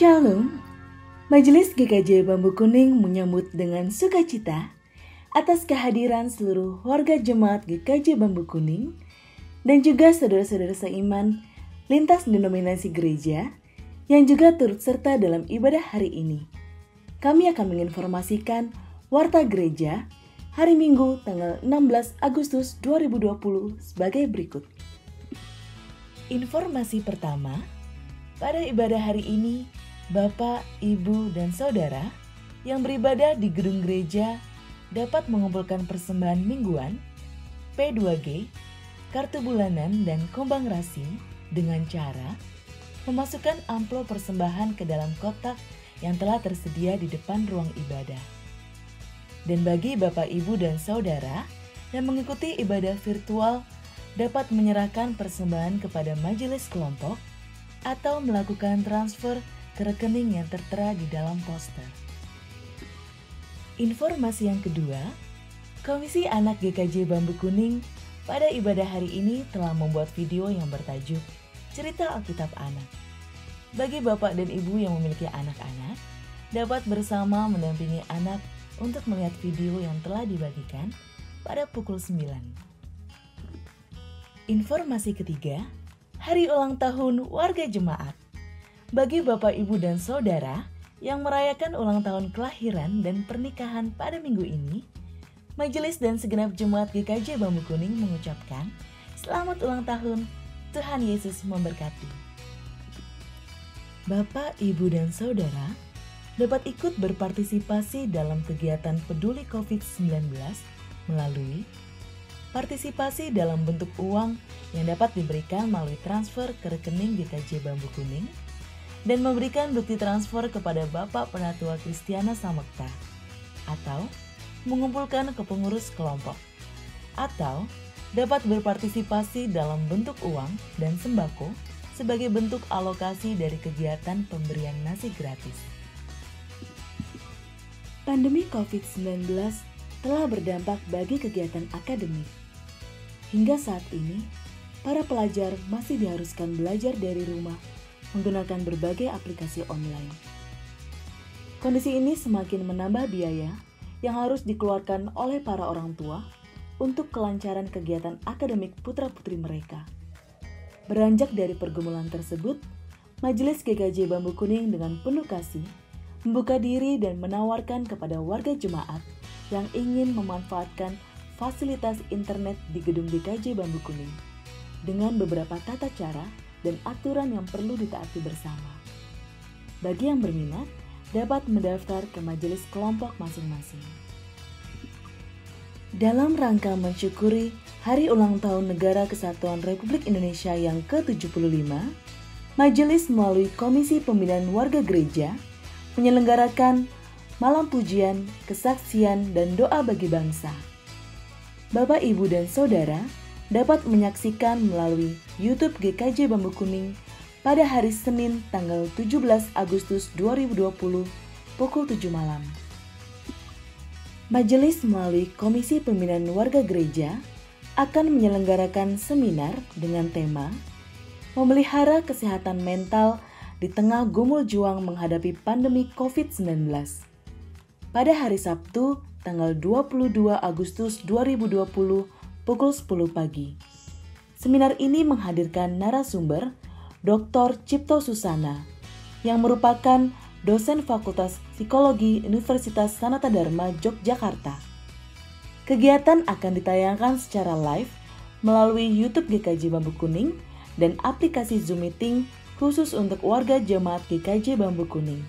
Shalom, Majelis GKJ Bambu Kuning menyambut dengan sukacita atas kehadiran seluruh warga jemaat GKJ Bambu Kuning dan juga saudara-saudara seiman lintas denominasi gereja yang juga turut serta dalam ibadah hari ini. Kami akan menginformasikan warta gereja hari Minggu tanggal 16 Agustus 2020 sebagai berikut. Informasi pertama, pada ibadah hari ini, Bapak, Ibu, dan Saudara yang beribadah di gedung gereja dapat mengumpulkan persembahan mingguan, P2G, kartu bulanan, dan kombang rasi dengan cara memasukkan amplop persembahan ke dalam kotak yang telah tersedia di depan ruang ibadah. Dan bagi Bapak, Ibu, dan Saudara yang mengikuti ibadah virtual dapat menyerahkan persembahan kepada majelis kelompok atau melakukan transfer ke rekening yang tertera di dalam poster. Informasi yang kedua, Komisi Anak GKJ Bambu Kuning pada ibadah hari ini telah membuat video yang bertajuk Cerita Alkitab Anak. Bagi Bapak dan Ibu yang memiliki anak-anak, dapat bersama mendampingi anak untuk melihat video yang telah dibagikan pada pukul 9. Informasi ketiga, hari ulang tahun warga jemaat. Bagi Bapak, Ibu, dan Saudara yang merayakan ulang tahun kelahiran dan pernikahan pada minggu ini, Majelis dan segenap jemaat GKJ Bambu Kuning mengucapkan selamat ulang tahun, Tuhan Yesus memberkati. Bapak, Ibu, dan Saudara dapat ikut berpartisipasi dalam kegiatan peduli COVID-19 melalui partisipasi dalam bentuk uang yang dapat diberikan melalui transfer ke rekening GKJ Bambu Kuning dan memberikan bukti transfer kepada Bapak Penatua Kristiana Samekta, atau mengumpulkan ke pengurus kelompok, atau dapat berpartisipasi dalam bentuk uang dan sembako sebagai bentuk alokasi dari kegiatan pemberian nasi gratis. Pandemi COVID-19 telah berdampak bagi kegiatan akademik. Hingga saat ini, para pelajar masih diharuskan belajar dari rumah menggunakan berbagai aplikasi online. Kondisi ini semakin menambah biaya yang harus dikeluarkan oleh para orang tua untuk kelancaran kegiatan akademik putra-putri mereka. Beranjak dari pergumulan tersebut, Majelis GKJ Bambu Kuning dengan penuh kasih membuka diri dan menawarkan kepada warga jemaat yang ingin memanfaatkan fasilitas internet di gedung GKJ Bambu Kuning dengan beberapa tata cara dan aturan yang perlu ditaati bersama. Bagi yang berminat, dapat mendaftar ke majelis kelompok masing-masing. Dalam rangka mensyukuri Hari Ulang Tahun Negara Kesatuan Republik Indonesia yang ke-75, Majelis melalui Komisi Pembinaan Warga Gereja menyelenggarakan Malam Pujian, Kesaksian, dan Doa Bagi Bangsa. Bapak, Ibu, dan Saudara dapat menyaksikan melalui YouTube GKJ Bambu Kuning pada hari Senin tanggal 17 Agustus 2020 pukul 7 malam. Majelis melalui Komisi Pembinaan Warga Gereja akan menyelenggarakan seminar dengan tema Memelihara Kesehatan Mental di Tengah Gumul Juang Menghadapi Pandemi COVID-19 pada hari Sabtu tanggal 22 Agustus 2020 pukul 10 pagi. Seminar ini menghadirkan narasumber Dr. Cipto Susana yang merupakan dosen Fakultas Psikologi Universitas Sanata Dharma Yogyakarta. Kegiatan akan ditayangkan secara live melalui YouTube GKJ Bambu Kuning dan aplikasi Zoom Meeting khusus untuk warga jemaat GKJ Bambu Kuning.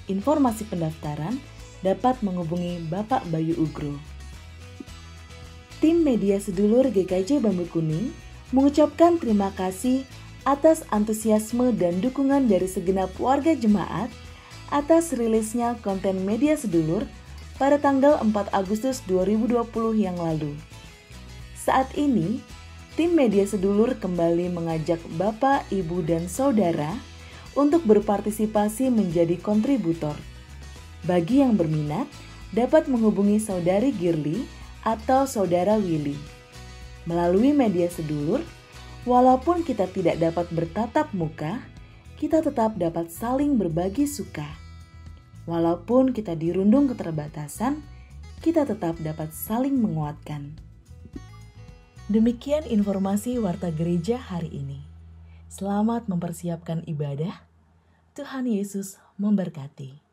Informasi pendaftaran dapat menghubungi Bapak Bayu Ugro. Tim media sedulur GKJ Bambu Kuning mengucapkan terima kasih atas antusiasme dan dukungan dari segenap warga jemaat atas rilisnya konten media sedulur pada tanggal 4 Agustus 2020 yang lalu. Saat ini, tim media sedulur kembali mengajak Bapak, Ibu, dan Saudara untuk berpartisipasi menjadi kontributor. Bagi yang berminat, dapat menghubungi Saudari Girly atau Saudara Willy. Melalui media sedulur, walaupun kita tidak dapat bertatap muka, kita tetap dapat saling berbagi suka. Walaupun kita dirundung keterbatasan, kita tetap dapat saling menguatkan. Demikian informasi Warta Gereja hari ini. Selamat mempersiapkan ibadah. Tuhan Yesus memberkati.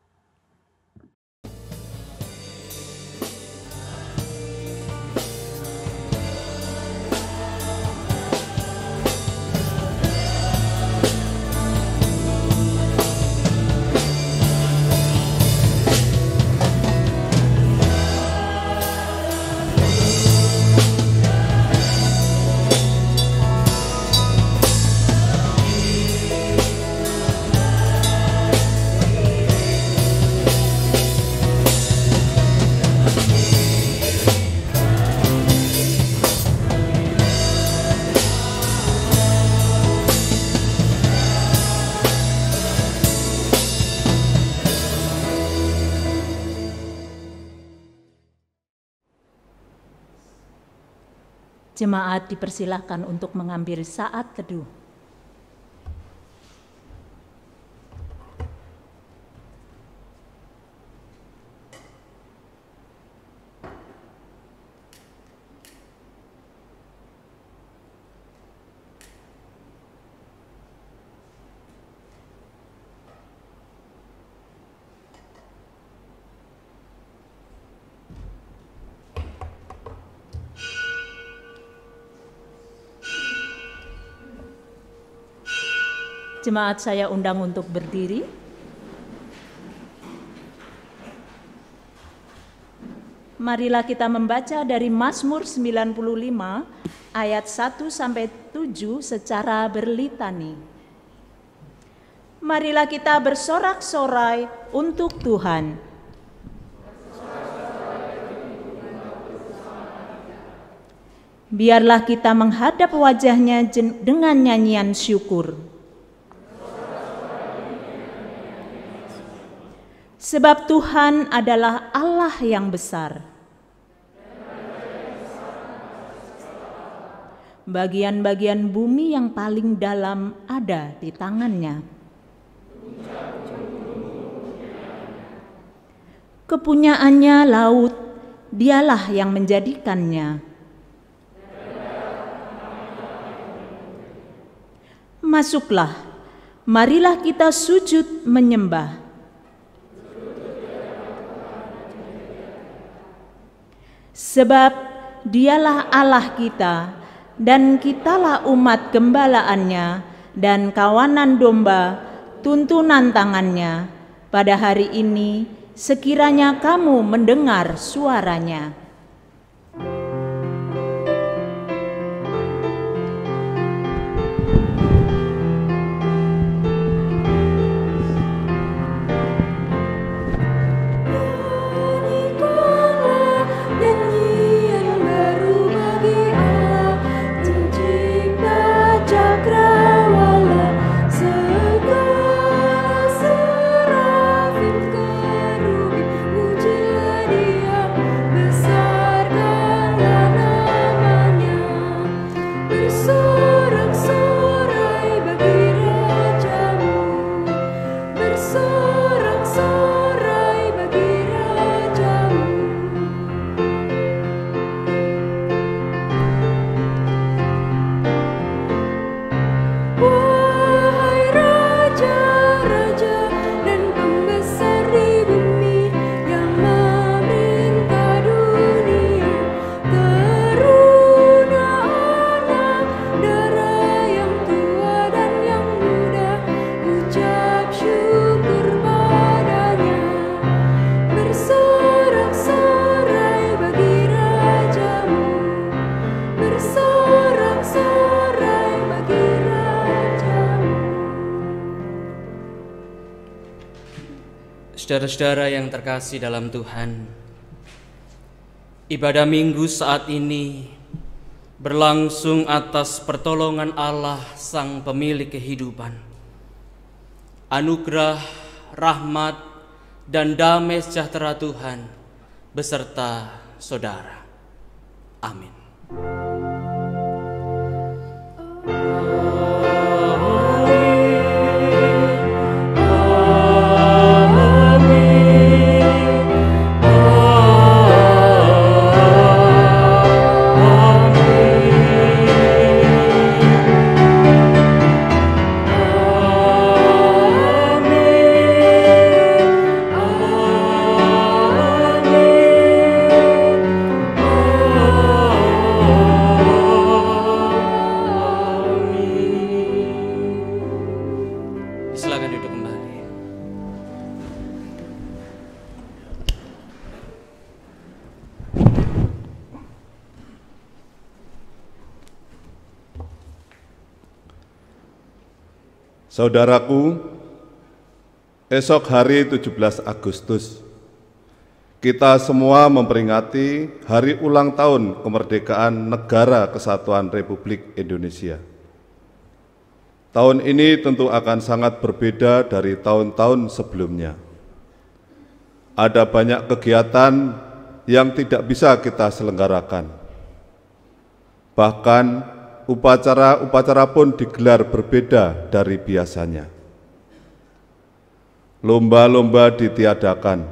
Jemaat dipersilahkan untuk mengambil saat teduh. Jemaat saya undang untuk berdiri. Marilah kita membaca dari Mazmur 95 ayat 1 sampai 7 secara berlitani. Marilah kita bersorak-sorai untuk Tuhan. Biarlah kita menghadap wajah-Nya dengan nyanyian syukur. Sebab Tuhan adalah Allah yang besar. Bagian-bagian bumi yang paling dalam ada di tangan-Nya. Kepunyaannya laut, Dialah yang menjadikannya. Masuklah, marilah kita sujud menyembah. Sebab Dialah Allah kita, dan kitalah umat gembalaannya dan kawanan domba, tuntunan tangannya. Pada hari ini, sekiranya kamu mendengar suaranya. Saudara-saudara yang terkasih dalam Tuhan, ibadah minggu saat ini berlangsung atas pertolongan Allah Sang Pemilik kehidupan. Anugerah, rahmat, dan damai sejahtera Tuhan beserta saudara. Amin. Amin. Saudaraku, esok hari 17 Agustus, kita semua memperingati hari ulang tahun kemerdekaan Negara Kesatuan Republik Indonesia. Tahun ini tentu akan sangat berbeda dari tahun-tahun sebelumnya. Ada banyak kegiatan yang tidak bisa kita selenggarakan. Bahkan upacara-upacara pun digelar berbeda dari biasanya. Lomba-lomba ditiadakan,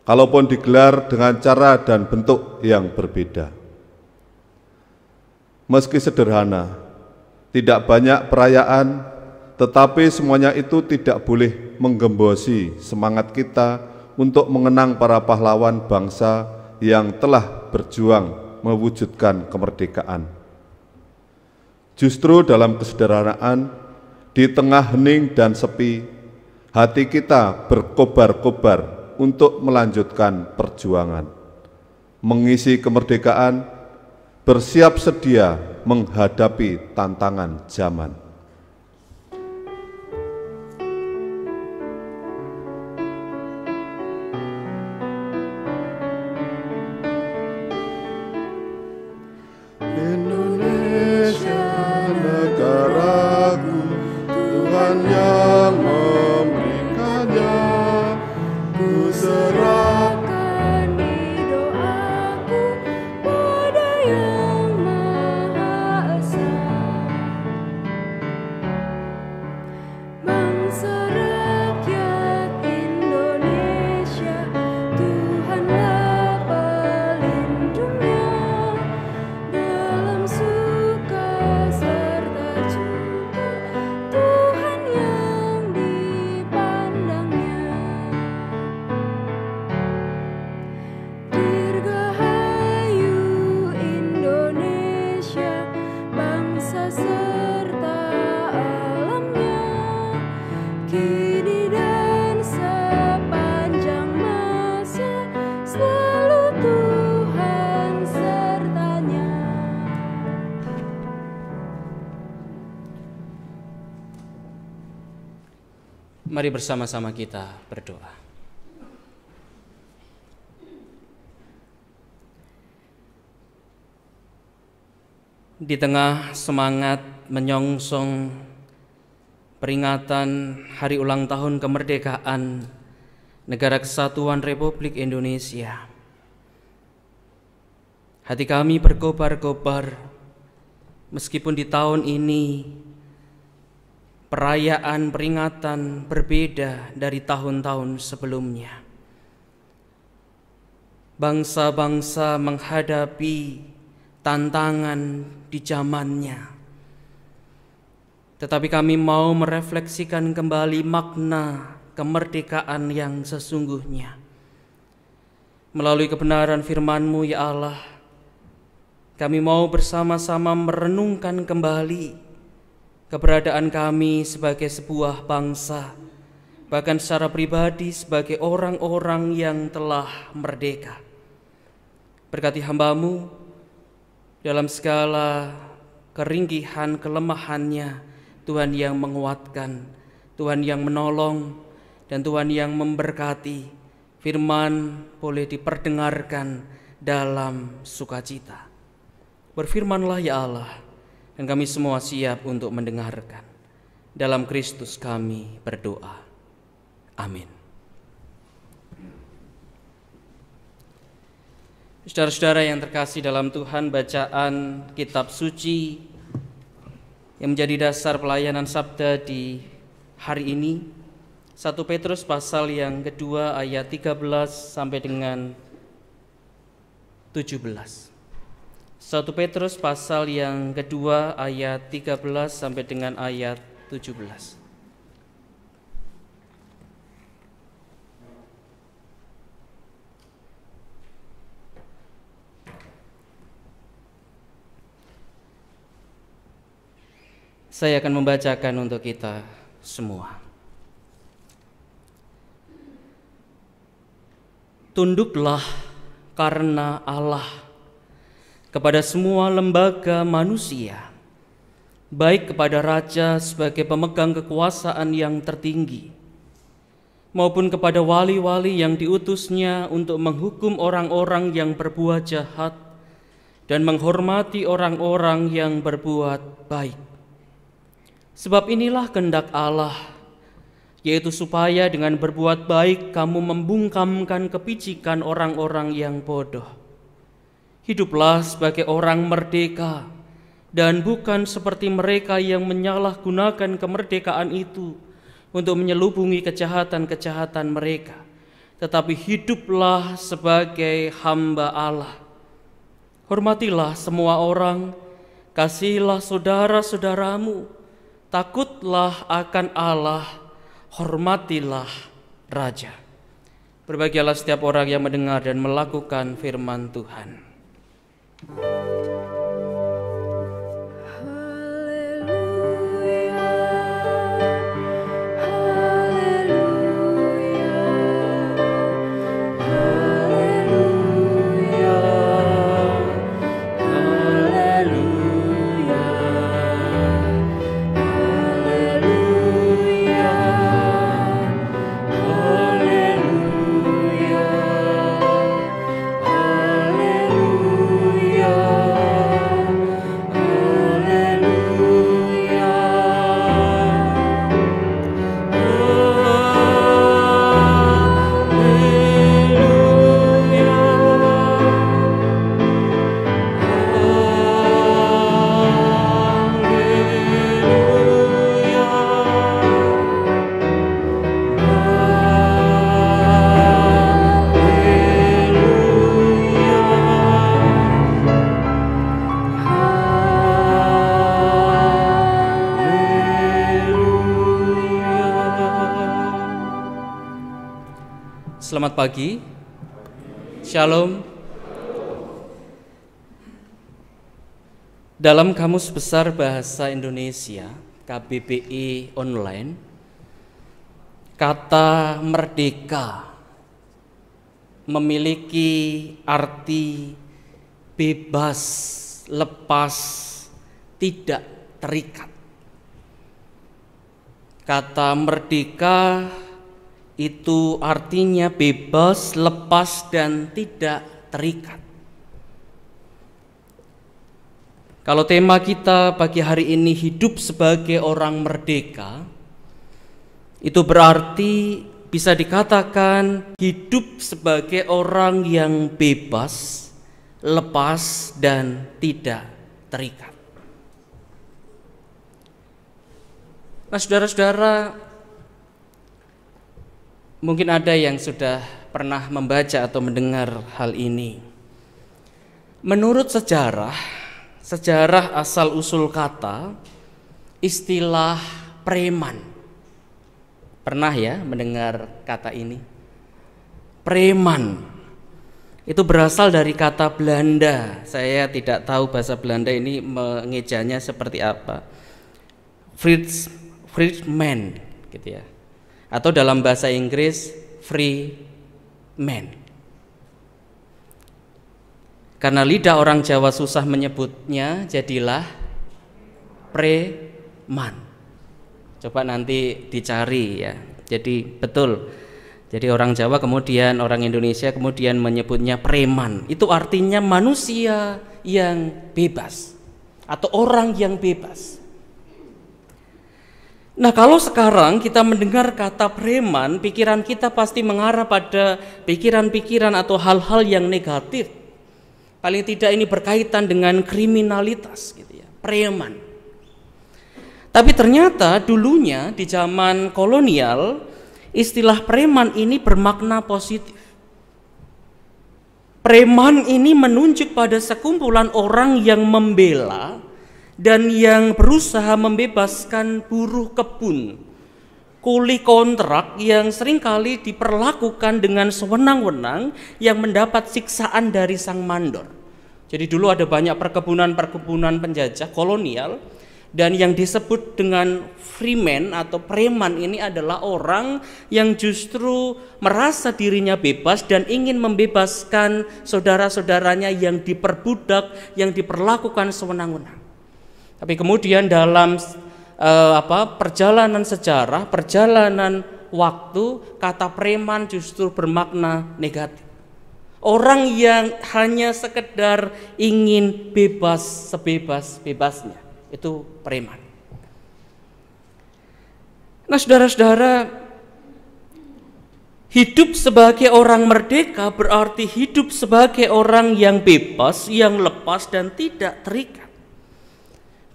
kalaupun digelar dengan cara dan bentuk yang berbeda. Meski sederhana, tidak banyak perayaan, tetapi semuanya itu tidak boleh menggembosi semangat kita untuk mengenang para pahlawan bangsa yang telah berjuang mewujudkan kemerdekaan. Justru dalam kesederhanaan, di tengah hening dan sepi, hati kita berkobar-kobar untuk melanjutkan perjuangan, mengisi kemerdekaan, bersiap sedia menghadapi tantangan zaman. Indonesia negaraku, Tuhan yang memberikannya, ku serahkan di doaku pada Yang Maha Esa. Bangsa rakyat Indonesia, Tuhanlah pelindungnya, dalam suka serta duka, Tuhan yang dipandangnya. Dirgahayu Indonesia, bangsa serta alamnya, kini dan sepanjang masa, selalu Tuhan sertanya. Mari bersama-sama kita berdoa. Di tengah semangat menyongsong peringatan Hari Ulang Tahun Kemerdekaan Negara Kesatuan Republik Indonesia, hati kami berkobar-kobar meskipun di tahun ini perayaan peringatan berbeda dari tahun-tahun sebelumnya. Bangsa-bangsa menghadapi tantangan di zamannya, tetapi kami mau merefleksikan kembali makna kemerdekaan yang sesungguhnya. Melalui kebenaran firman-Mu, ya Allah, kami mau bersama-sama merenungkan kembali keberadaan kami sebagai sebuah bangsa, bahkan secara pribadi sebagai orang-orang yang telah merdeka. Berkati hamba-Mu dalam segala keringgihan, kelemahannya, Tuhan yang menguatkan, Tuhan yang menolong, dan Tuhan yang memberkati. Firman boleh diperdengarkan dalam sukacita. Berfirmanlah ya Allah, dan kami semua siap untuk mendengarkan. Dalam Kristus kami berdoa. Amin. Saudara-saudara yang terkasih dalam Tuhan, bacaan kitab suci yang menjadi dasar pelayanan sabda di hari ini, 1 Petrus pasal yang kedua ayat 13 sampai dengan 17. 1 Petrus pasal yang kedua ayat 13 sampai dengan ayat 17. Saya akan membacakan untuk kita semua. Tunduklah karena Allah kepada semua lembaga manusia, baik kepada raja sebagai pemegang kekuasaan yang tertinggi, maupun kepada wali-wali yang diutusnya untuk menghukum orang-orang yang berbuat jahat dan menghormati orang-orang yang berbuat baik. Sebab inilah kehendak Allah, yaitu supaya dengan berbuat baik kamu membungkamkan kepicikan orang-orang yang bodoh. Hiduplah sebagai orang merdeka, dan bukan seperti mereka yang menyalahgunakan kemerdekaan itu untuk menyelubungi kejahatan-kejahatan mereka, tetapi hiduplah sebagai hamba Allah. Hormatilah semua orang, kasihilah saudara-saudaramu, takutlah akan Allah, hormatilah raja. Berbahagialah setiap orang yang mendengar dan melakukan firman Tuhan. Selamat pagi, Shalom. Dalam Kamus Besar Bahasa Indonesia KBBI Online, kata merdeka memiliki arti bebas, lepas, tidak terikat. Kata merdeka itu artinya bebas, lepas, dan tidak terikat. Kalau tema kita pagi hari ini hidup sebagai orang merdeka, itu berarti bisa dikatakan hidup sebagai orang yang bebas, lepas, dan tidak terikat. Nah, saudara-saudara, mungkin ada yang sudah pernah membaca atau mendengar hal ini. Menurut sejarah asal-usul kata, istilah preman. Pernah ya mendengar kata ini? Preman. Itu berasal dari kata Belanda. Saya tidak tahu bahasa Belanda ini mengejanya seperti apa. Freedman gitu ya. Atau dalam bahasa Inggris free man. Karena lidah orang Jawa susah menyebutnya, jadilah preman. Coba nanti dicari ya. Jadi betul. Jadi orang Jawa kemudian orang Indonesia kemudian menyebutnya preman. Itu artinya manusia yang bebas atau orang yang bebas. Nah, kalau sekarang kita mendengar kata preman, pikiran kita pasti mengarah pada pikiran-pikiran atau hal-hal yang negatif. Paling tidak ini berkaitan dengan kriminalitas gitu ya, preman. Tapi ternyata dulunya di zaman kolonial, istilah preman ini bermakna positif. Preman ini menunjuk pada sekumpulan orang yang membela dan yang berusaha membebaskan buruh kebun, kuli kontrak yang seringkali diperlakukan dengan sewenang-wenang yang mendapat siksaan dari sang mandor. Jadi dulu ada banyak perkebunan-perkebunan penjajah kolonial, dan yang disebut dengan freeman atau preman ini adalah orang yang justru merasa dirinya bebas dan ingin membebaskan saudara-saudaranya yang diperbudak, yang diperlakukan sewenang-wenang. Tapi kemudian dalam perjalanan sejarah, perjalanan waktu, kata preman justru bermakna negatif. Orang yang hanya sekedar ingin bebas sebebas-bebasnya, itu preman. Nah, saudara-saudara, hidup sebagai orang merdeka berarti hidup sebagai orang yang bebas, yang lepas dan tidak terikat.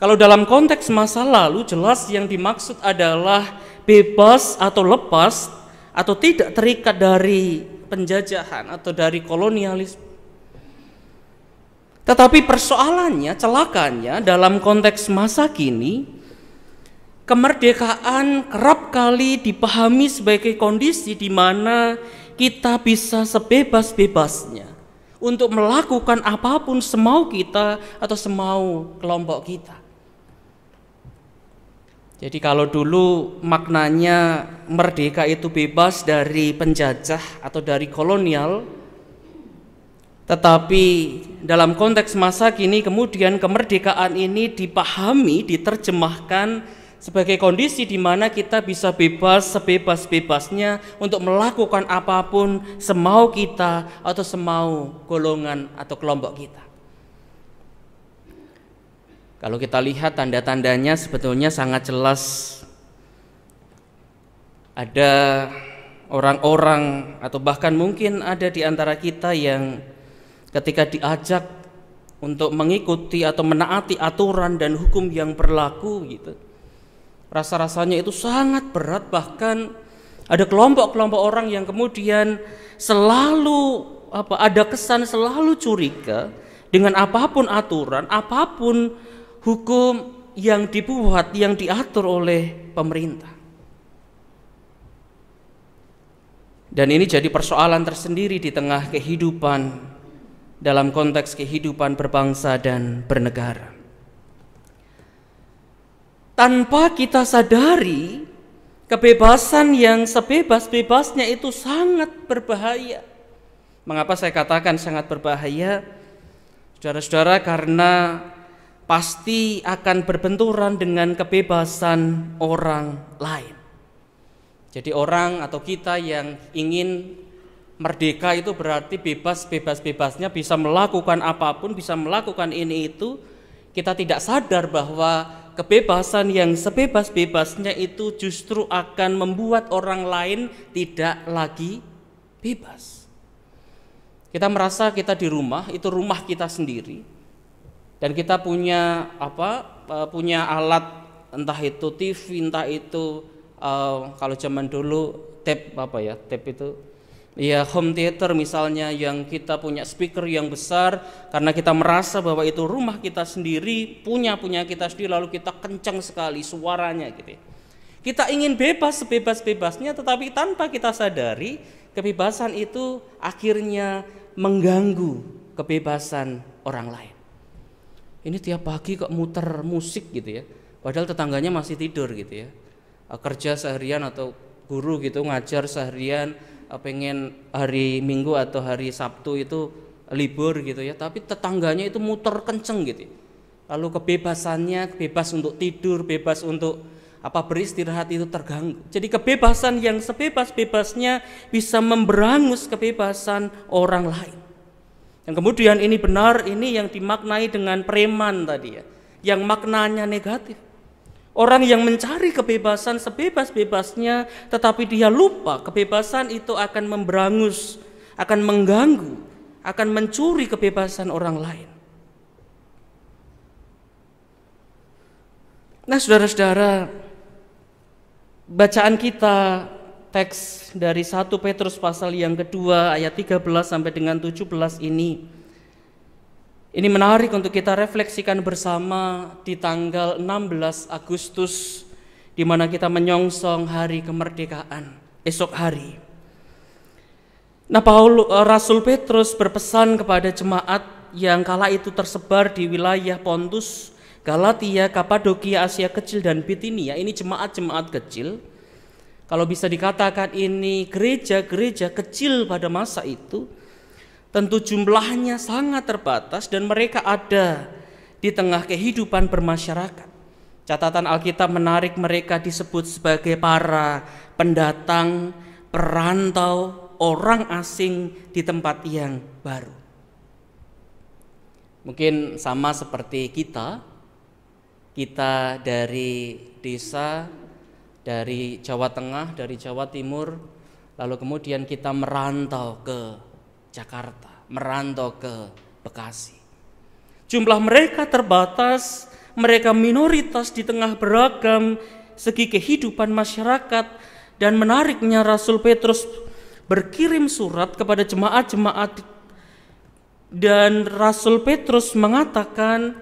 Kalau dalam konteks masa lalu, jelas yang dimaksud adalah bebas atau lepas atau tidak terikat dari penjajahan atau dari kolonialisme. Tetapi persoalannya, celakanya dalam konteks masa kini, kemerdekaan kerap kali dipahami sebagai kondisi di mana kita bisa sebebas-bebasnya untuk melakukan apapun semau kita atau semau kelompok kita. Jadi kalau dulu maknanya merdeka itu bebas dari penjajah atau dari kolonial, tetapi dalam konteks masa kini kemudian kemerdekaan ini dipahami, diterjemahkan sebagai kondisi di mana kita bisa bebas sebebas-bebasnya untuk melakukan apapun semau kita atau semau golongan atau kelompok kita. Kalau kita lihat tanda-tandanya sebetulnya sangat jelas. Ada orang-orang atau bahkan mungkin ada di antara kita yang ketika diajak untuk mengikuti atau menaati aturan dan hukum yang berlaku gitu, rasa-rasanya itu sangat berat. Bahkan ada kelompok-kelompok orang yang kemudian selalu ada kesan selalu curiga dengan apapun aturan, apapun hukum yang dibuat, yang diatur oleh pemerintah. Dan ini jadi persoalan tersendiri di tengah kehidupan dalam konteks kehidupan berbangsa dan bernegara. Tanpa kita sadari, kebebasan yang sebebas-bebasnya itu sangat berbahaya. Mengapa saya katakan sangat berbahaya? Saudara-saudara, karena pasti akan berbenturan dengan kebebasan orang lain. Jadi orang atau kita yang ingin merdeka itu berarti bebas-bebasnya bisa melakukan apapun, bisa melakukan ini itu. Kita tidak sadar bahwa kebebasan yang sebebas-bebasnya itu justru akan membuat orang lain tidak lagi bebas. Kita merasa kita di rumah, itu rumah kita sendiri. Dan kita punya punya alat, entah itu TV, entah itu kalau zaman dulu tape itu ya home theater misalnya, yang kita punya speaker yang besar karena kita merasa bahwa itu rumah kita sendiri, punya kita sendiri, lalu kita kencang sekali suaranya gitu. Kita ingin bebas sebebas-bebasnya, tetapi tanpa kita sadari kebebasan itu akhirnya mengganggu kebebasan orang lain. Ini tiap pagi kok muter musik gitu ya, padahal tetangganya masih tidur gitu ya. Kerja seharian atau guru gitu ngajar seharian, pengen hari Minggu atau hari Sabtu itu libur gitu ya, tapi tetangganya itu muter kenceng gitu. Lalu kebebasannya, bebas untuk tidur, bebas untuk beristirahat itu terganggu. Jadi kebebasan yang sebebas-bebasnya bisa memberangus kebebasan orang lain. Dan kemudian ini benar, ini yang dimaknai dengan preman tadi ya, yang maknanya negatif. Orang yang mencari kebebasan sebebas-bebasnya, tetapi dia lupa kebebasan itu akan memberangus, akan mengganggu, akan mencuri kebebasan orang lain. Nah, saudara-saudara, bacaan kita teks dari 1 Petrus pasal yang kedua ayat 13 sampai dengan 17 ini menarik untuk kita refleksikan bersama di tanggal 16 Agustus, di mana kita menyongsong hari kemerdekaan esok hari. Nah, Rasul Petrus berpesan kepada jemaat yang kala itu tersebar di wilayah Pontus, Galatia, Kapadokia, Asia Kecil dan Bitinia. Ini jemaat-jemaat kecil. Kalau bisa dikatakan ini gereja-gereja kecil pada masa itu, tentu jumlahnya sangat terbatas dan mereka ada di tengah kehidupan bermasyarakat. Catatan Alkitab menarik, mereka disebut sebagai para pendatang, perantau, orang asing di tempat yang baru. Mungkin sama seperti kita dari desa, dari Jawa Tengah, dari Jawa Timur, lalu kemudian kita merantau ke Jakarta, merantau ke Bekasi. Jumlah mereka terbatas, mereka minoritas di tengah beragam segi kehidupan masyarakat, dan menariknya Rasul Petrus berkirim surat kepada jemaat-jemaat, dan Rasul Petrus mengatakan,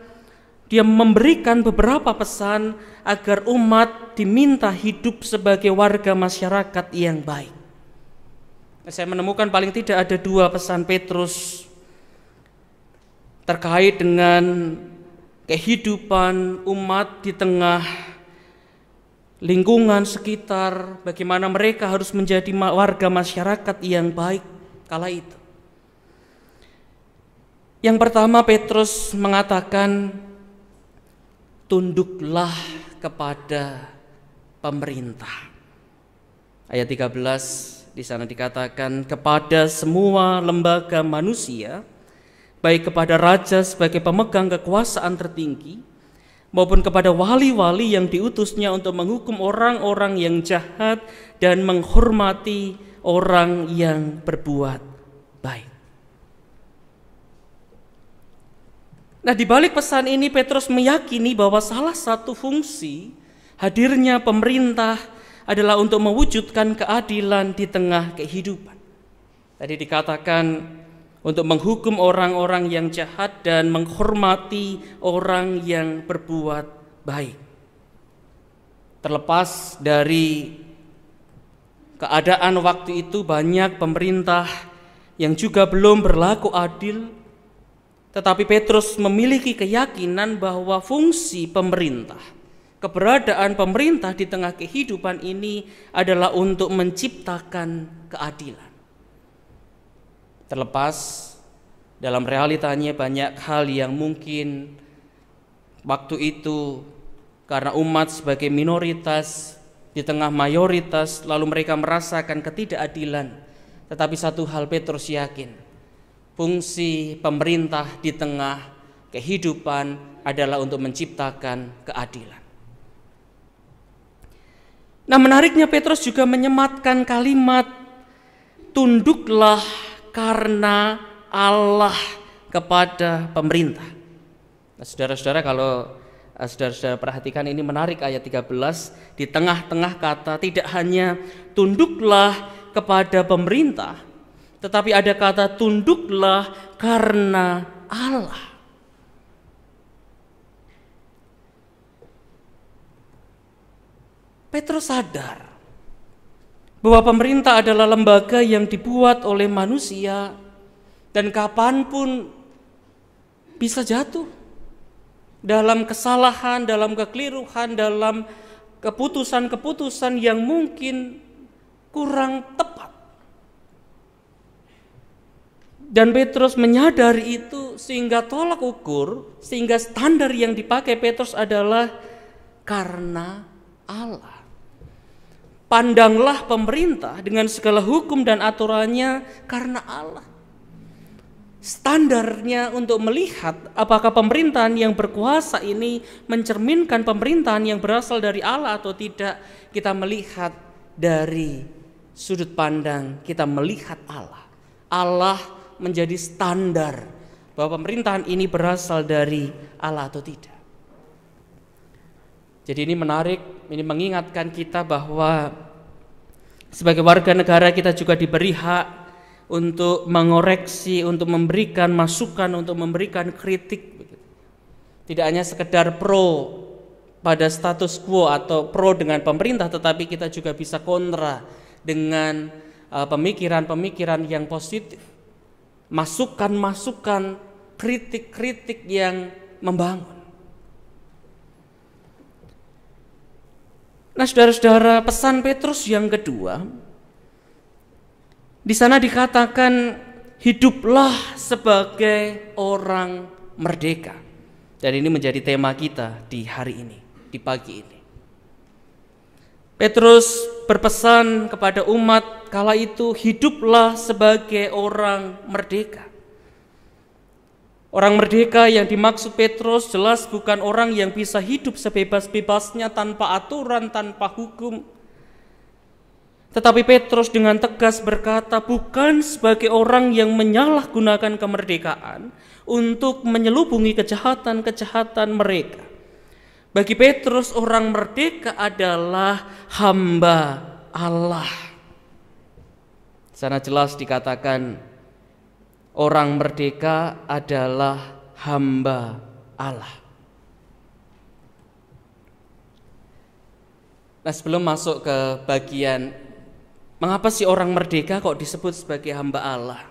dia memberikan beberapa pesan agar umat diminta hidup sebagai warga masyarakat yang baik. Saya menemukan paling tidak ada 2 pesan Petrus terkait dengan kehidupan umat di tengah lingkungan sekitar, bagaimana mereka harus menjadi warga masyarakat yang baik kala itu. Yang pertama, Petrus mengatakan, tunduklah kepada pemerintah. Ayat 13 di sana dikatakan, kepada semua lembaga manusia, baik kepada raja sebagai pemegang kekuasaan tertinggi, maupun kepada wali-wali yang diutusnya untuk menghukum orang-orang yang jahat dan menghormati orang yang berbuat baik. Nah, di balik pesan ini Petrus meyakini bahwa salah satu fungsi hadirnya pemerintah adalah untuk mewujudkan keadilan di tengah kehidupan. Tadi dikatakan untuk menghukum orang-orang yang jahat dan menghormati orang yang berbuat baik. Terlepas dari keadaan waktu itu, banyak pemerintah yang juga belum berlaku adil, tetapi Petrus memiliki keyakinan bahwa fungsi pemerintah, keberadaan pemerintah di tengah kehidupan ini adalah untuk menciptakan keadilan. Terlepas dalam realitanya banyak hal yang mungkin waktu itu karena umat sebagai minoritas di tengah mayoritas, lalu mereka merasakan ketidakadilan. Tetapi satu hal Petrus yakin, fungsi pemerintah di tengah kehidupan adalah untuk menciptakan keadilan. Nah, menariknya Petrus juga menyematkan kalimat tunduklah karena Allah kepada pemerintah. Nah, saudara-saudara, kalau saudara-saudara perhatikan, ini menarik ayat 13, di tengah-tengah kata tidak hanya tunduklah kepada pemerintah, tetapi ada kata tunduklah karena Allah. Petrus sadar bahwa pemerintah adalah lembaga yang dibuat oleh manusia dan kapanpun bisa jatuh dalam kesalahan, dalam kekeliruan, dalam keputusan-keputusan yang mungkin kurang tepat. Dan Petrus menyadari itu, sehingga tolak ukur, sehingga standar yang dipakai Petrus adalah karena Allah. Pandanglah pemerintah dengan segala hukum dan aturannya karena Allah. Standarnya untuk melihat apakah pemerintahan yang berkuasa ini mencerminkan pemerintahan yang berasal dari Allah atau tidak, kita melihat dari sudut pandang, kita melihat Allah. Allah menjadi standar bahwa pemerintahan ini berasal dari Allah atau tidak. Jadi ini menarik, ini mengingatkan kita bahwa sebagai warga negara kita juga diberi hak untuk mengoreksi, untuk memberikan masukan, untuk memberikan kritik. Tidak hanya sekedar pro pada status quo atau pro dengan pemerintah, tetapi kita juga bisa kontra dengan pemikiran-pemikiran yang positif. Masukan-masukan, kritik-kritik yang membangun. Nah, saudara-saudara, pesan Petrus yang kedua, di sana dikatakan hiduplah sebagai orang merdeka. Dan ini menjadi tema kita di hari ini, di pagi ini. Petrus berpesan kepada umat kala itu, hiduplah sebagai orang merdeka. Orang merdeka yang dimaksud Petrus jelas bukan orang yang bisa hidup sebebas-bebasnya tanpa aturan, tanpa hukum. Tetapi Petrus dengan tegas berkata, bukan sebagai orang yang menyalahgunakan kemerdekaan untuk menyelubungi kejahatan-kejahatan mereka. Bagi Petrus, orang merdeka adalah hamba Allah. Sana jelas dikatakan, orang merdeka adalah hamba Allah. Nah, sebelum masuk ke bagian mengapa sih orang merdeka kok disebut sebagai hamba Allah?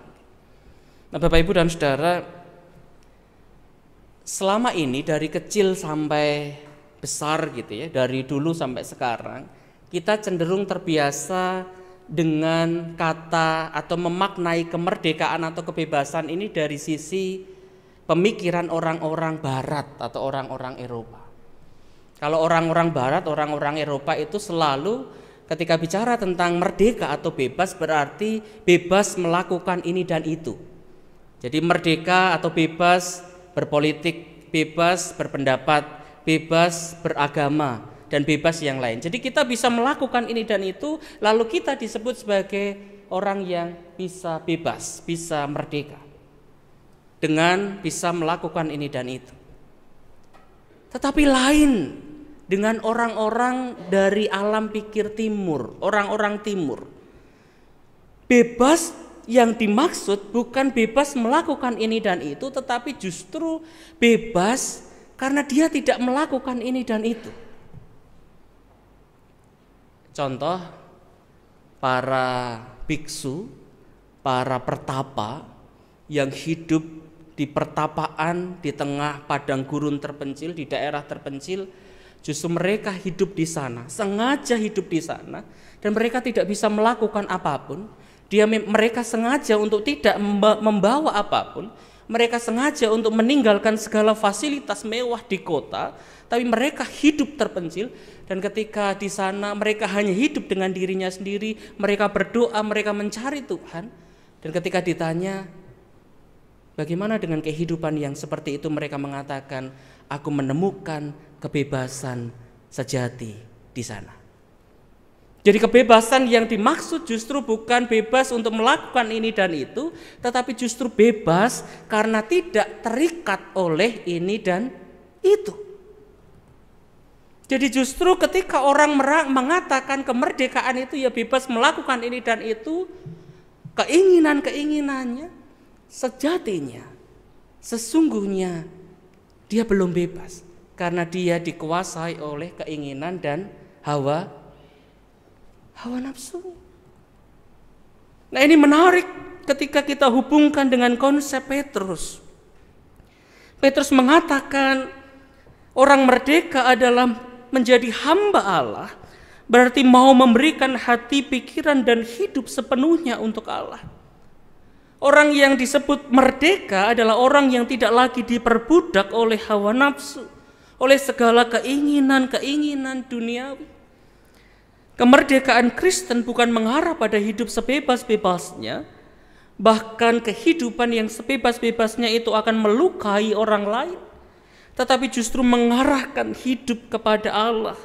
Nah, Bapak Ibu dan Saudara, selama ini dari kecil sampai besar gitu ya, dari dulu sampai sekarang, kita cenderung terbiasa dengan kata atau memaknai kemerdekaan atau kebebasan ini dari sisi pemikiran orang-orang Barat atau orang-orang Eropa. Kalau orang-orang Barat, orang-orang Eropa itu selalu ketika bicara tentang merdeka atau bebas berarti bebas melakukan ini dan itu. Jadi merdeka atau bebas berpolitik, bebas berpendapat, bebas beragama, dan bebas yang lain. Jadi kita bisa melakukan ini dan itu, lalu kita disebut sebagai orang yang bisa bebas, bisa merdeka dengan bisa melakukan ini dan itu. Tetapi lain dengan orang-orang dari alam pikir timur, orang-orang timur. Bebas yang dimaksud bukan bebas melakukan ini dan itu, tetapi justru bebas karena dia tidak melakukan ini dan itu. Contoh, para biksu, para pertapa yang hidup di pertapaan di tengah padang gurun terpencil, di daerah terpencil, justru mereka hidup di sana, sengaja hidup di sana, dan mereka tidak bisa melakukan apapun. Mereka sengaja untuk tidak membawa apapun. Mereka sengaja untuk meninggalkan segala fasilitas mewah di kota, tapi mereka hidup terpencil, dan ketika di sana mereka hanya hidup dengan dirinya sendiri, mereka berdoa, mereka mencari Tuhan, dan ketika ditanya, bagaimana dengan kehidupan yang seperti itu, mereka mengatakan, aku menemukan kebebasan sejati di sana. Jadi kebebasan yang dimaksud justru bukan bebas untuk melakukan ini dan itu, tetapi justru bebas karena tidak terikat oleh ini dan itu. Jadi justru ketika orang mengatakan kemerdekaan itu ya bebas melakukan ini dan itu, keinginan-keinginannya sejatinya, sesungguhnya dia belum bebas karena dia dikuasai oleh keinginan dan hawa nafsu. Nah, ini menarik ketika kita hubungkan dengan konsep Petrus. Petrus mengatakan orang merdeka adalah menjadi hamba Allah, berarti mau memberikan hati, pikiran, dan hidup sepenuhnya untuk Allah. Orang yang disebut merdeka adalah orang yang tidak lagi diperbudak oleh hawa nafsu, oleh segala keinginan-keinginan duniawi. Kemerdekaan Kristen bukan mengarah pada hidup sebebas-bebasnya, bahkan kehidupan yang sebebas-bebasnya itu akan melukai orang lain, tetapi justru mengarahkan hidup kepada Allah.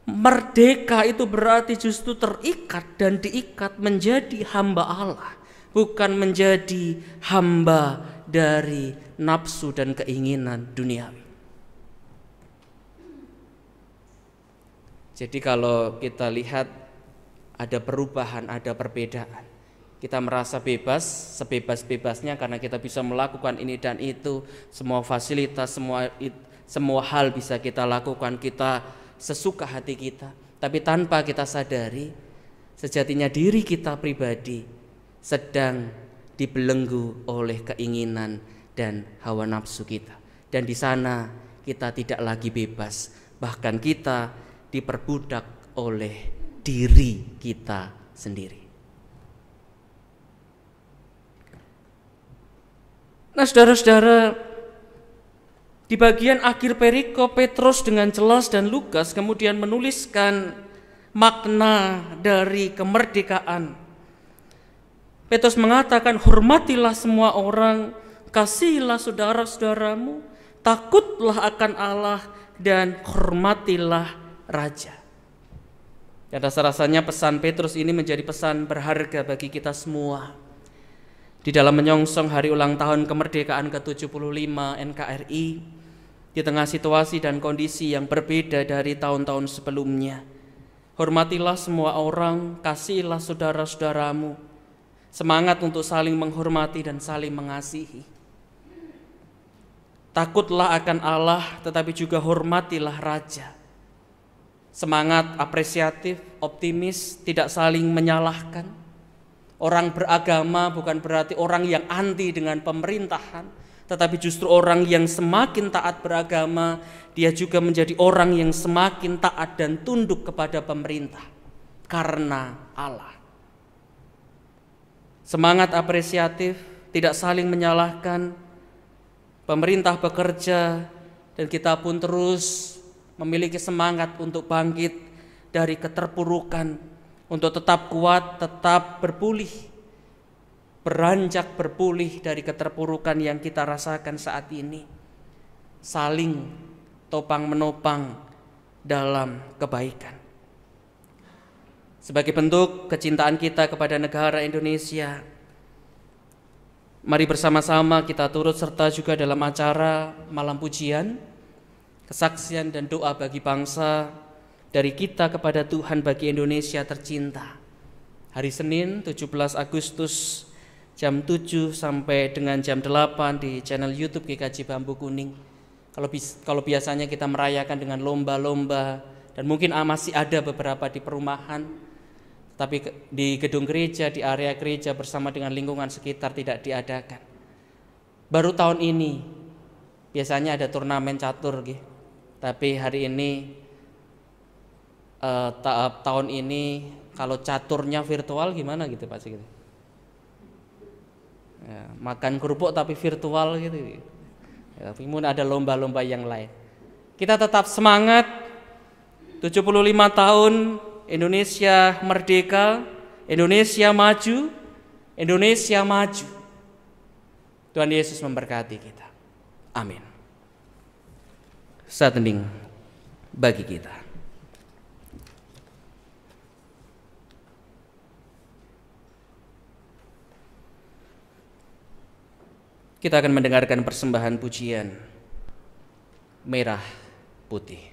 Merdeka itu berarti justru terikat dan diikat menjadi hamba Allah, bukan menjadi hamba dari nafsu dan keinginan duniawi. Jadi kalau kita lihat ada perubahan, ada perbedaan. Kita merasa bebas, sebebas-bebasnya karena kita bisa melakukan ini dan itu. Semua fasilitas, semua hal bisa kita lakukan, kita sesuka hati kita. Tapi tanpa kita sadari, sejatinya diri kita pribadi sedang dibelenggu oleh keinginan dan hawa nafsu kita. Dan di sana kita tidak lagi bebas, bahkan kita diperbudak oleh diri kita sendiri. Nah, saudara-saudara, di Di bagian akhir perikop, Petrus dengan jelas dan Lukas kemudian menuliskan makna dari kemerdekaan. Petrus mengatakan, hormatilah semua orang, kasihilah saudara-saudaramu, takutlah akan Allah, dan hormatilah raja. Dan rasa-rasanya pesan Petrus ini menjadi pesan berharga bagi kita semua. Di dalam menyongsong hari ulang tahun kemerdekaan ke-75 NKRI, di tengah situasi dan kondisi yang berbeda dari tahun-tahun sebelumnya, hormatilah semua orang, kasihilah saudara-saudaramu, semangat untuk saling menghormati dan saling mengasihi. Takutlah akan Allah, tetapi juga hormatilah raja. Semangat apresiatif, optimis, tidak saling menyalahkan. Orang beragama bukan berarti orang yang anti dengan pemerintahan, tetapi justru orang yang semakin taat beragama, dia juga menjadi orang yang semakin taat dan tunduk kepada pemerintah karena Allah. Semangat apresiatif, tidak saling menyalahkan. Pemerintah bekerja dan kita pun terus memiliki semangat untuk bangkit dari keterpurukan, untuk tetap kuat, tetap berpulih, beranjak berpulih dari keterpurukan yang kita rasakan saat ini. Saling topang menopang dalam kebaikan. Sebagai bentuk kecintaan kita kepada negara Indonesia, mari bersama-sama kita turut serta juga dalam acara malam pujian, kesaksian dan doa bagi bangsa, dari kita kepada Tuhan bagi Indonesia tercinta. Hari Senin 17 Agustus jam 7 sampai dengan jam 8 di channel YouTube GKJ Bambu Kuning. Kalau biasanya kita merayakan dengan lomba-lomba dan mungkin masih ada beberapa di perumahan, tapi di gedung gereja, di area gereja bersama dengan lingkungan sekitar tidak diadakan. Baru tahun ini biasanya ada turnamen catur gitu. Tapi hari ini tahun ini kalau caturnya virtual gimana gitu Pak Sigit? Ya, makan kerupuk tapi virtual gitu. Ya, tapi mungkin ada lomba-lomba yang lain. Kita tetap semangat. 75 tahun Indonesia merdeka, Indonesia maju, Indonesia maju. Tuhan Yesus memberkati kita. Amin. Saat hening bagi kita. Kita akan mendengarkan persembahan pujian Merah Putih.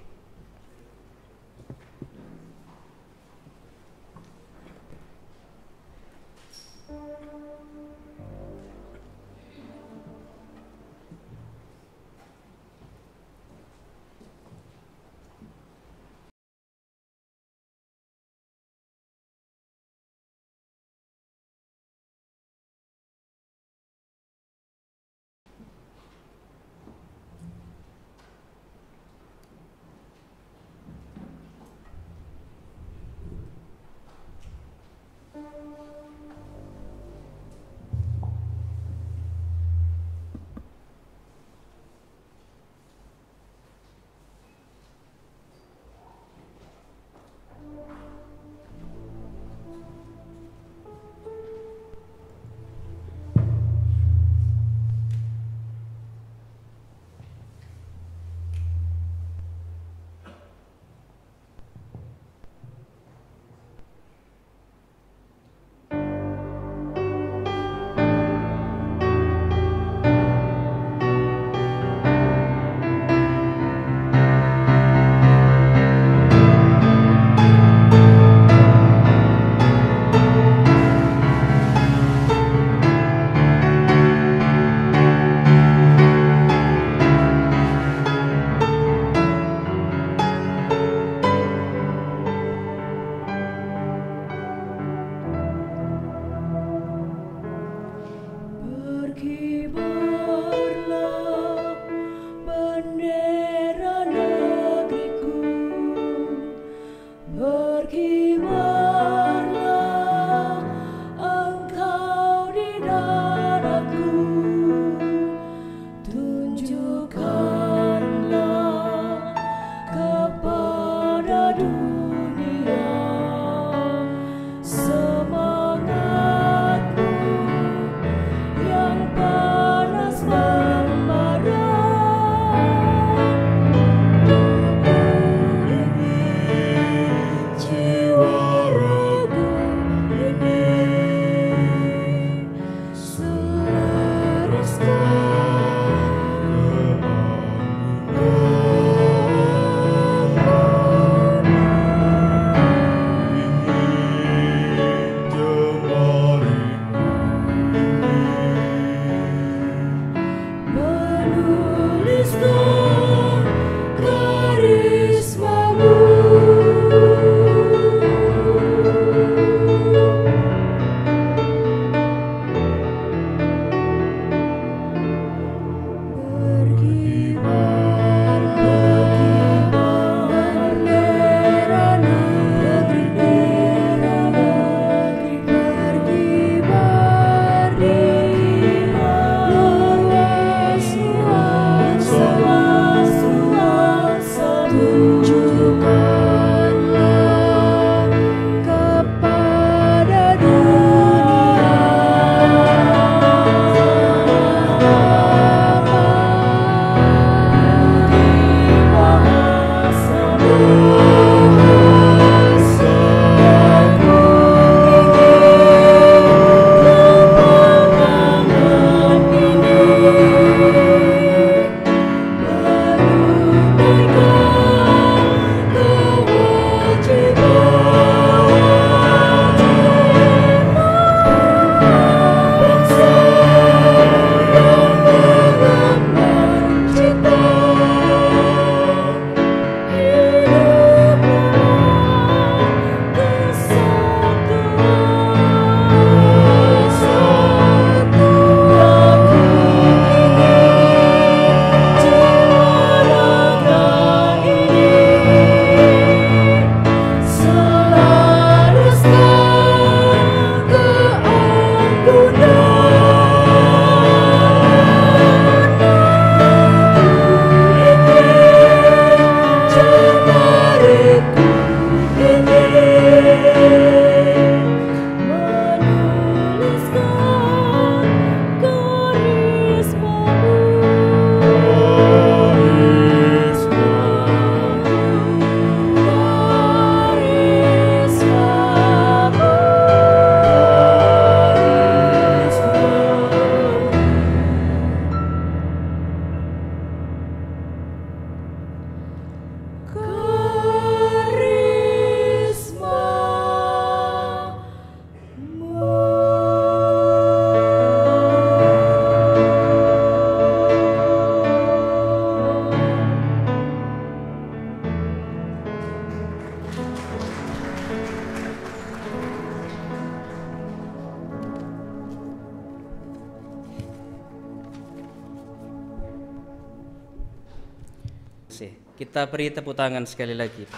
MNC. Kita beri tepuk tangan sekali lagi.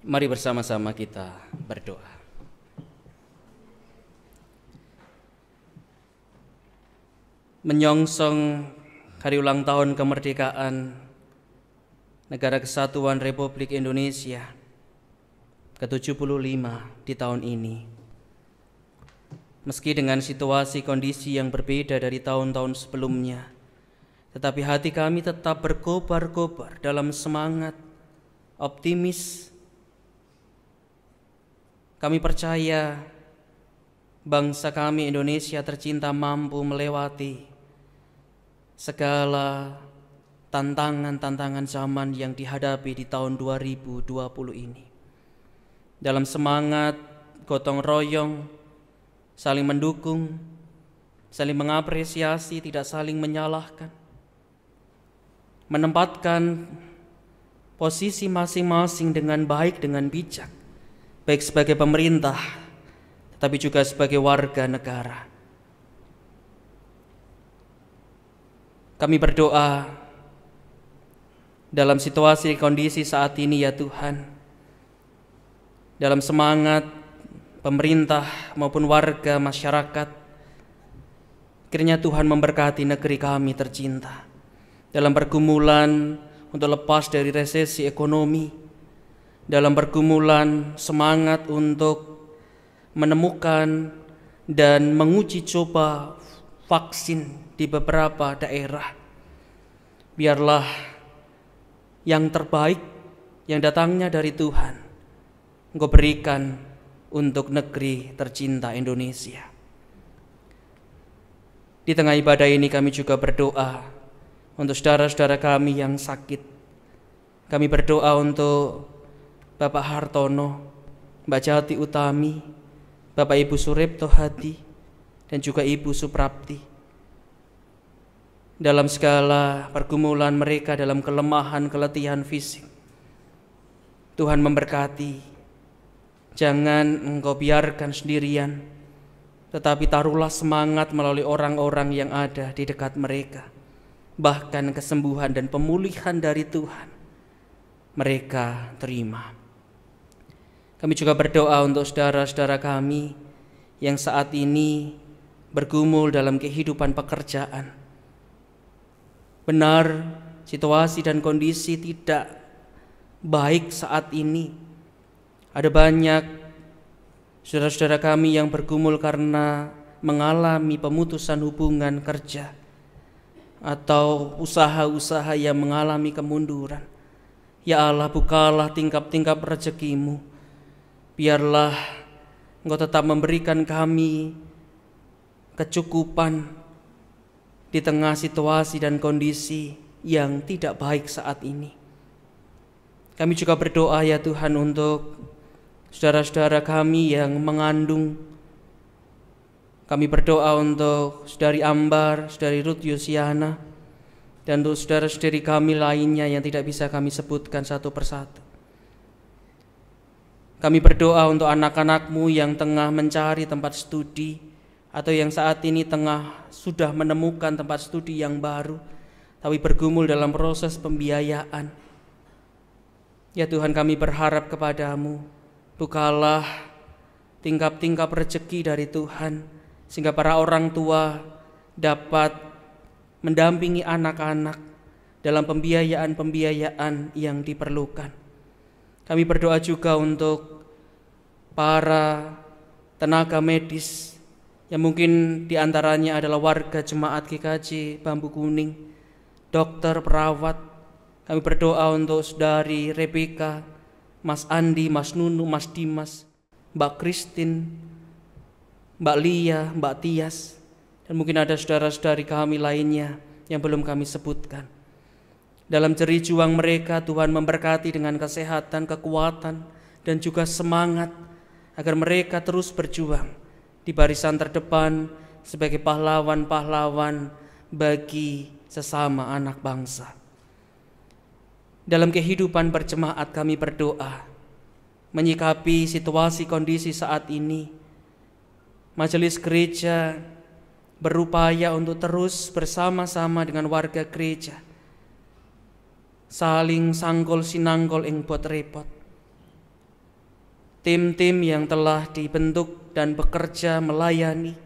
Mari bersama-sama kita berdoa. Menyongsong hari ulang tahun kemerdekaan Negara Kesatuan Republik Indonesia ke-75 di tahun ini. Meski dengan situasi kondisi yang berbeda dari tahun-tahun sebelumnya, tetapi hati kami tetap berkobar-kobar dalam semangat optimis. Kami percaya bangsa kami Indonesia tercinta mampu melewati segala tantangan-tantangan zaman yang dihadapi di tahun 2020 ini. Dalam semangat gotong royong, saling mendukung, saling mengapresiasi, tidak saling menyalahkan, menempatkan posisi masing-masing dengan baik, dengan bijak, baik sebagai pemerintah, tetapi juga sebagai warga negara. Kami berdoa dalam situasi kondisi saat ini ya Tuhan, dalam semangat pemerintah maupun warga masyarakat, kiranya Tuhan memberkati negeri kami tercinta dalam pergumulan untuk lepas dari resesi ekonomi, dalam pergumulan semangat untuk menemukan dan menguji coba vaksin di beberapa daerah. Biarlah yang terbaik yang datangnya dari Tuhan Engkau berikan untuk negeri tercinta Indonesia. Di tengah ibadah ini kami juga berdoa untuk saudara-saudara kami yang sakit. Kami berdoa untuk Bapak Hartono, Mbak Jati Utami, Bapak Ibu Suripto Hadi, dan juga Ibu Suprapti. Dalam segala pergumulan mereka, dalam kelemahan, keletihan fisik, Tuhan memberkati. Jangan Engkau biarkan sendirian, tetapi taruhlah semangat melalui orang-orang yang ada di dekat mereka. Bahkan kesembuhan dan pemulihan dari Tuhan mereka terima. Kami juga berdoa untuk saudara-saudara kami yang saat ini bergumul dalam kehidupan pekerjaan. Benar, situasi dan kondisi tidak baik saat ini. Ada banyak saudara-saudara kami yang bergumul karena mengalami pemutusan hubungan kerja atau usaha-usaha yang mengalami kemunduran. Ya Allah, bukalah tingkap-tingkap rezekimu. Biarlah Engkau tetap memberikan kami kecukupan di tengah situasi dan kondisi yang tidak baik saat ini. Kami juga berdoa ya Tuhan untuk saudara-saudara kami yang mengandung. Kami berdoa untuk Saudari Ambar, Saudari Ruth Yusiana, dan untuk saudara-saudari kami lainnya yang tidak bisa kami sebutkan satu persatu. Kami berdoa untuk anak-anak-Mu yang tengah mencari tempat studi atau yang saat ini sudah menemukan tempat studi yang baru, tapi bergumul dalam proses pembiayaan. Ya Tuhan, kami berharap kepada-Mu, bukalah tingkap-tingkap rezeki dari Tuhan, sehingga para orang tua dapat mendampingi anak-anak dalam pembiayaan-pembiayaan yang diperlukan. Kami berdoa juga untuk para tenaga medis yang mungkin diantaranya adalah warga jemaat GKJ Bambu Kuning, dokter, perawat. Kami berdoa untuk Saudari Rebeka, Mas Andi, Mas Nunu, Mas Dimas, Mbak Christine, Mbak Lia, Mbak Tias, dan mungkin ada saudara-saudari kami lainnya yang belum kami sebutkan. Dalam jerih juang mereka, Tuhan memberkati dengan kesehatan, kekuatan, dan juga semangat agar mereka terus berjuang di barisan terdepan sebagai pahlawan-pahlawan bagi sesama anak bangsa. Dalam kehidupan berjemaat kami berdoa menyikapi situasi kondisi saat ini. Majelis gereja berupaya untuk terus bersama-sama dengan warga gereja, saling sanggol sinanggol ing bot repot. Tim-tim yang telah dibentuk dan bekerja melayani,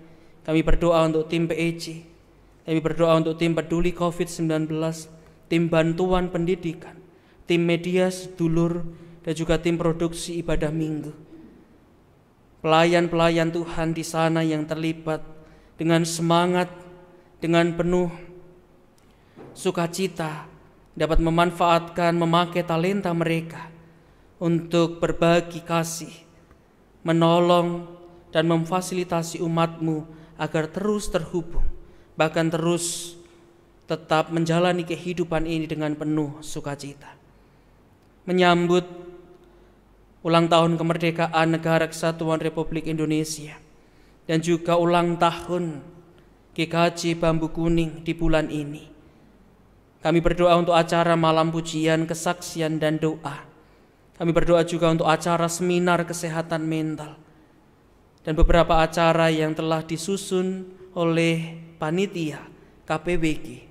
kami berdoa untuk tim PEC, kami berdoa untuk tim peduli COVID-19, tim bantuan pendidikan, tim media sedulur, dan juga tim produksi ibadah minggu. Pelayan-pelayan Tuhan di sana yang terlibat dengan semangat, dengan penuh sukacita, dapat memanfaatkan, memakai talenta mereka untuk berbagi kasih, menolong dan memfasilitasi umat-Mu agar terus terhubung, bahkan terus tetap menjalani kehidupan ini dengan penuh sukacita. Menyambut ulang tahun kemerdekaan Negara Kesatuan Republik Indonesia dan juga ulang tahun GKJ Bambu Kuning di bulan ini, kami berdoa untuk acara malam pujian, kesaksian, dan doa. Kami berdoa juga untuk acara seminar kesehatan mental dan beberapa acara yang telah disusun oleh panitia KPWG.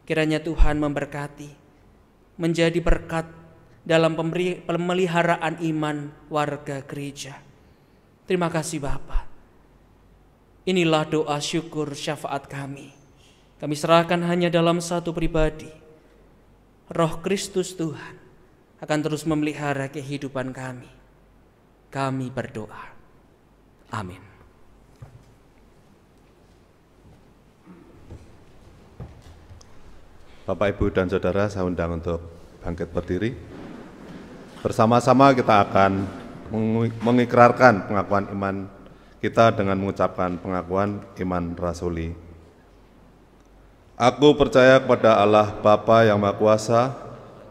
Kiranya Tuhan memberkati, menjadi berkat dalam pemeliharaan iman warga gereja. Terima kasih Bapa. Inilah doa syukur syafaat kami. Kami serahkan hanya dalam satu pribadi. Roh Kristus Tuhan akan terus memelihara kehidupan kami. Kami berdoa. Amin. Bapak, Ibu, dan Saudara, saya undang untuk bangkit berdiri. Bersama-sama kita akan mengikrarkan pengakuan iman kita dengan mengucapkan pengakuan iman rasuli. Aku percaya kepada Allah Bapa yang Maha Kuasa,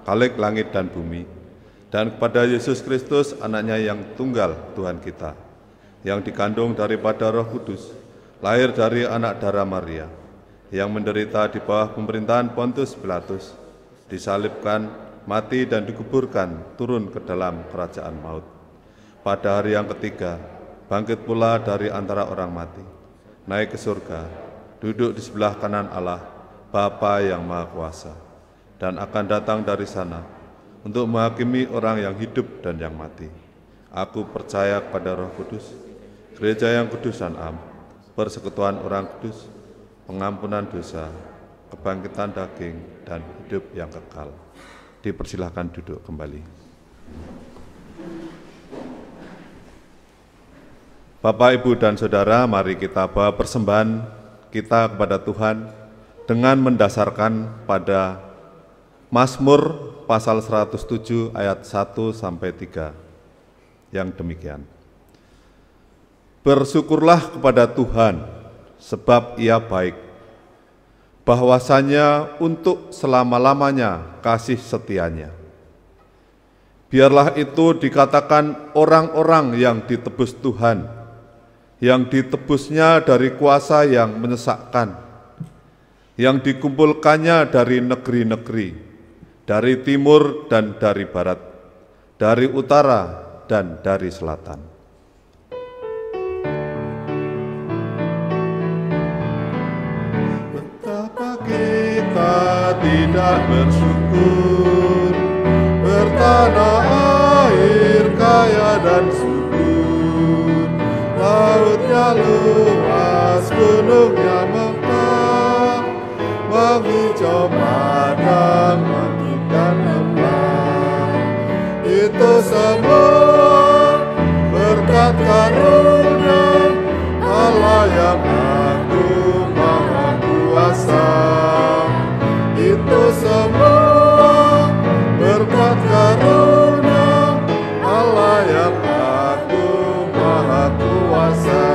Khalik langit dan bumi, dan kepada Yesus Kristus, anaknya yang tunggal Tuhan kita, yang dikandung daripada Roh Kudus, lahir dari anak darah Maria, yang menderita di bawah pemerintahan Pontius Pilatus, disalibkan, mati dan dikuburkan, turun ke dalam kerajaan maut. Pada hari yang ketiga, bangkit pula dari antara orang mati, naik ke surga, duduk di sebelah kanan Allah, Bapa yang Maha Kuasa, dan akan datang dari sana untuk menghakimi orang yang hidup dan yang mati. Aku percaya kepada Roh Kudus, gereja yang kudus dan am, persekutuan orang kudus, pengampunan dosa, kebangkitan daging, dan hidup yang kekal. Dipersilahkan duduk kembali. Bapak, Ibu, dan Saudara, mari kita bawa persembahan kita kepada Tuhan dengan mendasarkan pada Mazmur pasal 107 ayat 1-3 yang demikian. Bersyukurlah kepada Tuhan, sebab Ia baik, bahwasanya untuk selama-lamanya kasih setianya. Biarlah itu dikatakan orang-orang yang ditebus Tuhan, yang ditebusnya dari kuasa yang menyesakkan, yang dikumpulkannya dari negeri-negeri, dari timur dan dari barat, dari utara dan dari selatan. Betapa kita tidak bersyukur, bertanah air kaya dan subur, lautnya luas, gunungnya mekar, menghijau padang, bukit dan lembah. Itu semua berkat karunia Allah yang agung Maha Kuasa. Itu semua berkat karunia Allah yang agung Maha Kuasa.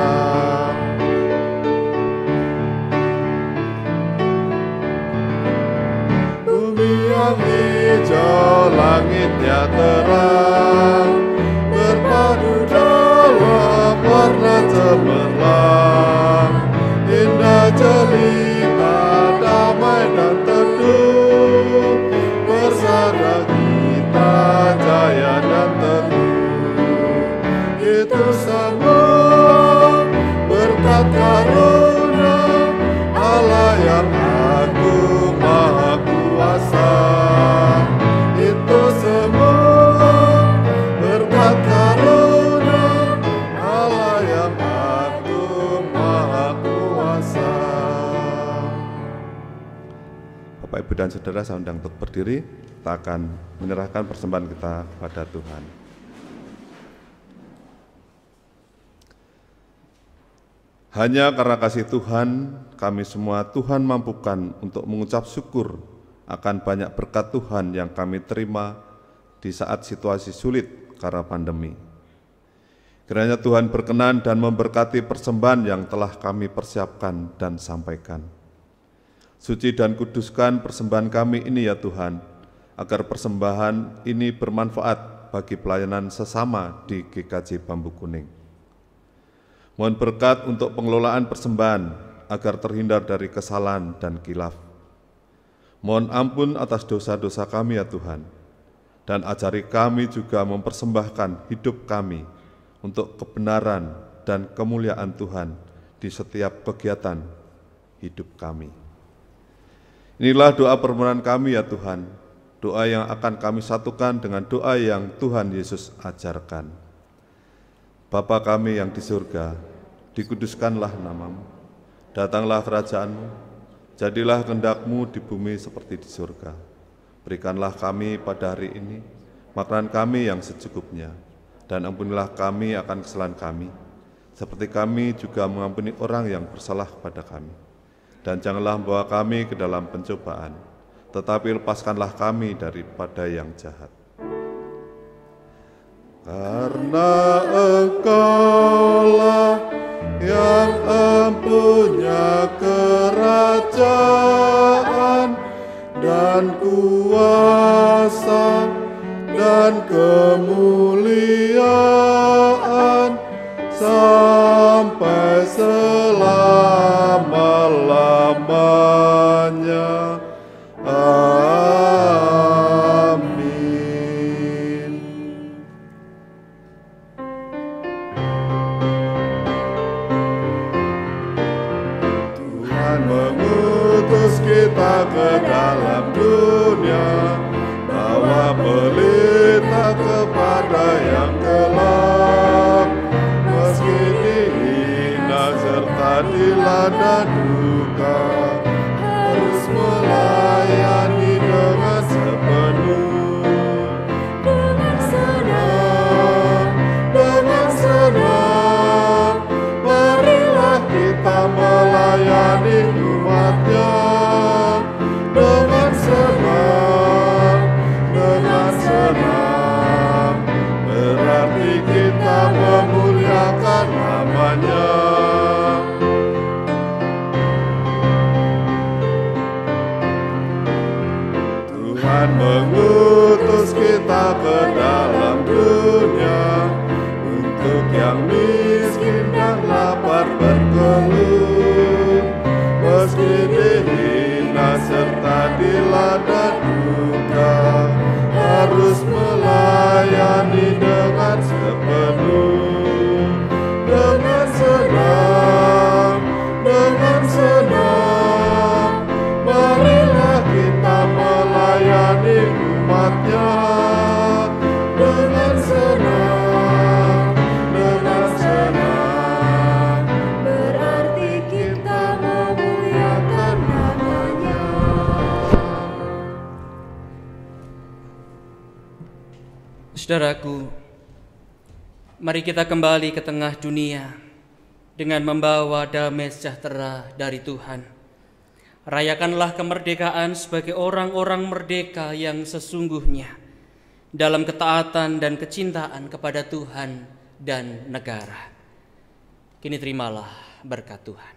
Bumi yang hijau, langitnya terang, berpadu dalam warna cemerlang, indah jelita, damai dan teduh, bersama kita jaya dan teguh. Itu semua berkat karunia Ibu dan Saudara saya undang untuk berdiri, kita akan menyerahkan persembahan kita pada Tuhan. Hanya karena kasih Tuhan, kami semua Tuhan mampukan untuk mengucap syukur akan banyak berkat Tuhan yang kami terima di saat situasi sulit karena pandemi. Kiranya Tuhan berkenan dan memberkati persembahan yang telah kami persiapkan dan sampaikan. Suci dan kuduskan persembahan kami ini ya Tuhan, agar persembahan ini bermanfaat bagi pelayanan sesama di GKJ Bambu Kuning. Mohon berkat untuk pengelolaan persembahan agar terhindar dari kesalahan dan khilaf. Mohon ampun atas dosa-dosa kami ya Tuhan, dan ajari kami juga mempersembahkan hidup kami untuk kebenaran dan kemuliaan Tuhan di setiap kegiatan hidup kami. Inilah doa permohonan kami ya Tuhan, doa yang akan kami satukan dengan doa yang Tuhan Yesus ajarkan. Bapa kami yang di surga, dikuduskanlah namamu, datanglah kerajaan-Mu, jadilah kehendak-Mu di bumi seperti di surga. Berikanlah kami pada hari ini makanan kami yang secukupnya, dan ampunilah kami akan kesalahan kami, seperti kami juga mengampuni orang yang bersalah kepada kami. Dan janganlah membawa kami ke dalam pencobaan, tetapi lepaskanlah kami daripada yang jahat. Karena Engkaulah yang empunya kerajaan dan kuasa dan kemuliaan sampai selama-lamanya. Kita ke dalam dunia, bawa pelita kepada yang gelap, meski dihina serta dilanda duka, harus melayani dengan sepenuh, dengan senang, marilah kita melayani umat-Nya. Dengan senang, berarti kita memuliakan nama-Nya. Tuhan mengutus kita ke dalam dunia, untuk yang miskin dan lapar berkeluh, meski dihina serta dilanda duka, harus melayani dengan sepenuh, dengan senang, marilah kita melayani umat-Nya dengan senang, berarti kita memuliakan nama-Nya. Saudaraku, mari kita kembali ke tengah dunia dengan membawa damai sejahtera dari Tuhan. Rayakanlah kemerdekaan sebagai orang-orang merdeka yang sesungguhnya dalam ketaatan dan kecintaan kepada Tuhan dan negara. Kini terimalah berkat Tuhan.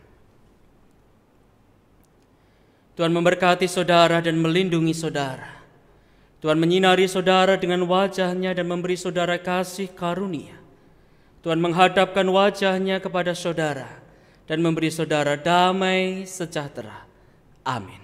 Tuhan memberkati saudara dan melindungi saudara. Tuhan menyinari saudara dengan wajah-Nya dan memberi saudara kasih karunia. Tuhan menghadapkan wajah-Nya kepada saudara dan memberi saudara damai sejahtera. Amin.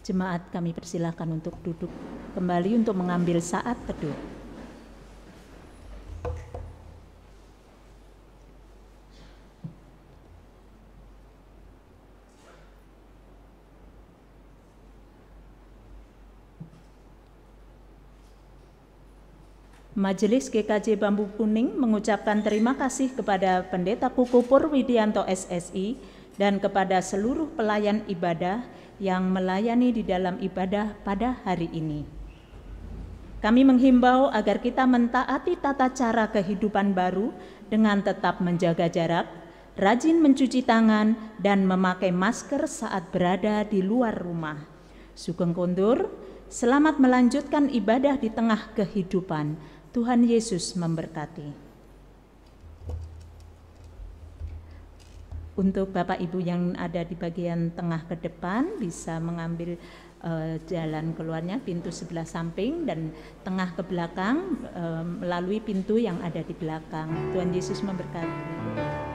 Jemaat kami persilakan untuk duduk kembali untuk mengambil saat teduh. Majelis GKJ Bambu Kuning mengucapkan terima kasih kepada Pendeta Kuku Purwidianto SSI dan kepada seluruh pelayan ibadah yang melayani di dalam ibadah pada hari ini. Kami menghimbau agar kita mentaati tata cara kehidupan baru dengan tetap menjaga jarak, rajin mencuci tangan, dan memakai masker saat berada di luar rumah. Sugeng Kondur, selamat melanjutkan ibadah di tengah kehidupan. Tuhan Yesus memberkati. Untuk Bapak Ibu yang ada di bagian tengah ke depan bisa mengambil jalan keluarnya pintu sebelah samping dan tengah ke belakang melalui pintu yang ada di belakang. Tuhan Yesus memberkati.